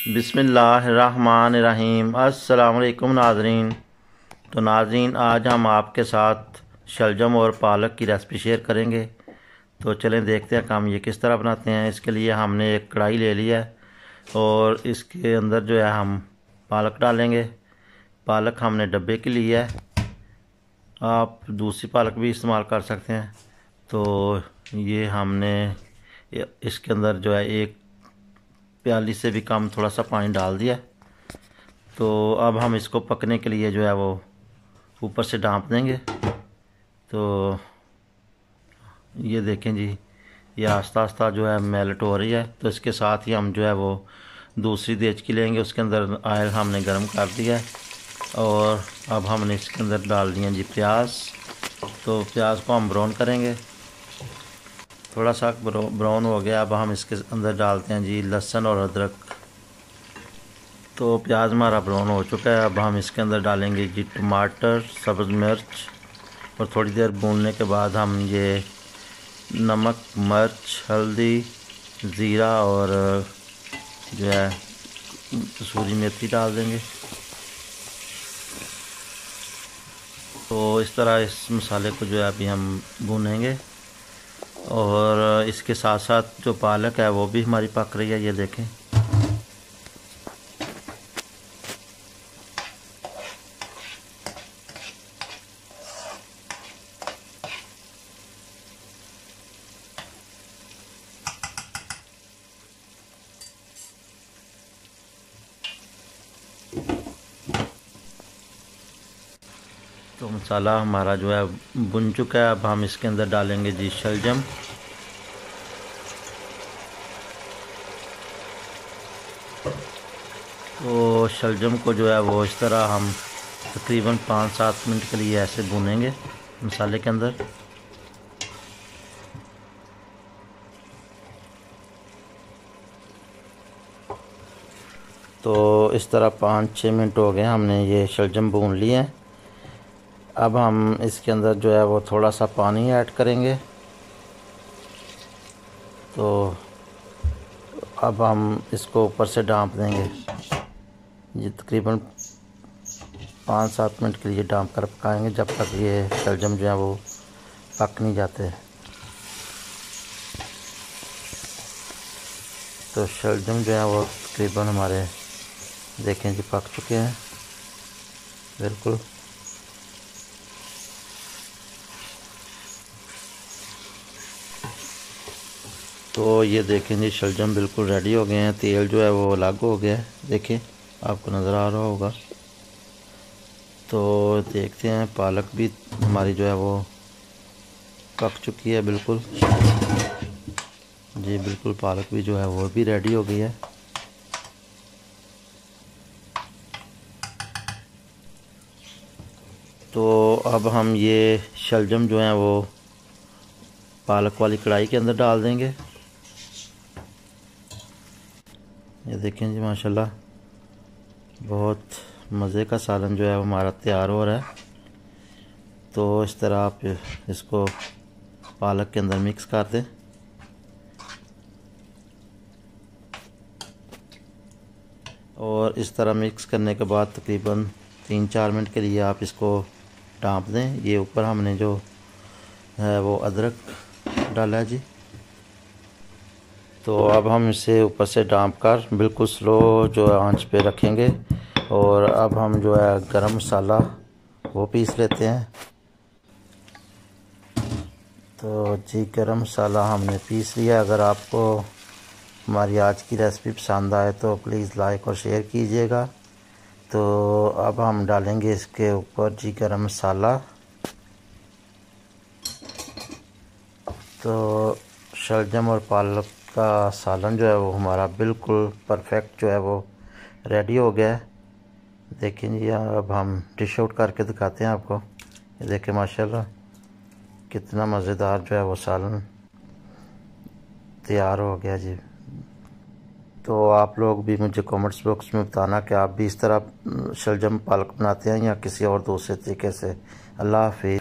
बिस्मिल्लाहिर्रहमानिर्रहीम। अस्सलाम वालेकुम नाज़रीन। तो नाज़रीन, आज हम आपके साथ शलजम और पालक की रेसिपी शेयर करेंगे। तो चलें देखते हैं काम ये किस तरह बनाते हैं। इसके लिए हमने एक कढ़ाई ले लिया है और इसके अंदर जो है हम पालक डालेंगे। पालक हमने डब्बे की ली है, आप दूसरी पालक भी इस्तेमाल कर सकते हैं। तो ये हमने इसके अंदर जो है एक प्याली से भी कम थोड़ा सा पानी डाल दिया। तो अब हम इसको पकने के लिए जो है वो ऊपर से ढाँप देंगे। तो ये देखें जी, ये आस्ता आस्ता जो है मेल्ट हो रही है। तो इसके साथ ही हम जो है वो दूसरी देचकी लेंगे, उसके अंदर ऑयल हमने गर्म कर दिया है और अब हमने इसके अंदर डाल दिए जी प्याज। तो प्याज को हम ब्राउन करेंगे, थोड़ा सा ब्राउन हो गया। अब हम इसके अंदर डालते हैं जी लहसुन और अदरक। तो प्याज हमारा ब्राउन हो चुका है। अब हम इसके अंदर डालेंगे जी टमाटर, सब्ज़ मिर्च और थोड़ी देर भूनने के बाद हम ये नमक, मिर्च, हल्दी, ज़ीरा और जो है कसूरी मेथी डाल देंगे। तो इस तरह इस मसाले को जो है अभी हम भूनेंगे और इसके साथ साथ जो पालक है वो भी हमारी पक रही है, ये देखें। तो मसाला हमारा जो है भुन चुका है। अब हम इसके अंदर डालेंगे जी शलजम। तो शलजम को जो है वो इस तरह हम तकरीबन 5-7 मिनट के लिए ऐसे भूनेंगे मसाले के अंदर। तो इस तरह 5-6 मिनट हो गए, हमने ये शलजम भून लिए हैं। अब हम इसके अंदर जो है वो थोड़ा सा पानी ऐड करेंगे। तो अब हम इसको ऊपर से ढाँप देंगे। ये तकरीबन 5-7 मिनट के लिए ढाँप कर पकाएंगे, जब तक ये शलजम जो है वो पक नहीं जाते। तो शलजम जो है वो तकरीबन हमारे देखें जी पक चुके हैं बिल्कुल। तो ये देखें जी शलजम बिल्कुल रेडी हो गए हैं। तेल जो है वो अलग हो गया है, देखें आपको नज़र आ रहा होगा। तो देखते हैं पालक भी हमारी जो है वो पक चुकी है बिल्कुल जी, बिल्कुल पालक भी जो है वो भी रेडी हो गई है। तो अब हम ये शलजम जो है वो पालक वाली कढ़ाई के अंदर डाल देंगे। ये देखें जी माशाल्लाह बहुत मज़े का सालन जो है वो हमारा तैयार हो रहा है। तो इस तरह आप इसको पालक के अंदर मिक्स कर दें। और इस तरह मिक्स करने के बाद तकरीबन 3-4 मिनट के लिए आप इसको ढाँप दें। ये ऊपर हमने जो है वो अदरक डाला है जी। तो अब हम इसे ऊपर से ढाँप कर बिल्कुल स्लो जो आंच पे रखेंगे। और अब हम जो है गरम मसाला वो पीस लेते हैं। तो जी गरम मसाला हमने पीस लिया। अगर आपको हमारी आज की रेसिपी पसंद आए तो प्लीज़ लाइक और शेयर कीजिएगा। तो अब हम डालेंगे इसके ऊपर जी गरम मसाला। तो शलजम और पालक का सालन जो है वो हमारा बिल्कुल परफेक्ट जो है वो रेडी हो गया है। देखें जी, अब हम डिश आउट करके दिखाते हैं आपको। ये देखें माशाल्लाह कितना मज़ेदार जो है वो सालन तैयार हो गया जी। तो आप लोग भी मुझे कमेंट्स बॉक्स में बताना कि आप भी इस तरह शलजम पालक बनाते हैं या किसी और दूसरे तरीके से। अल्लाह हाफिज़।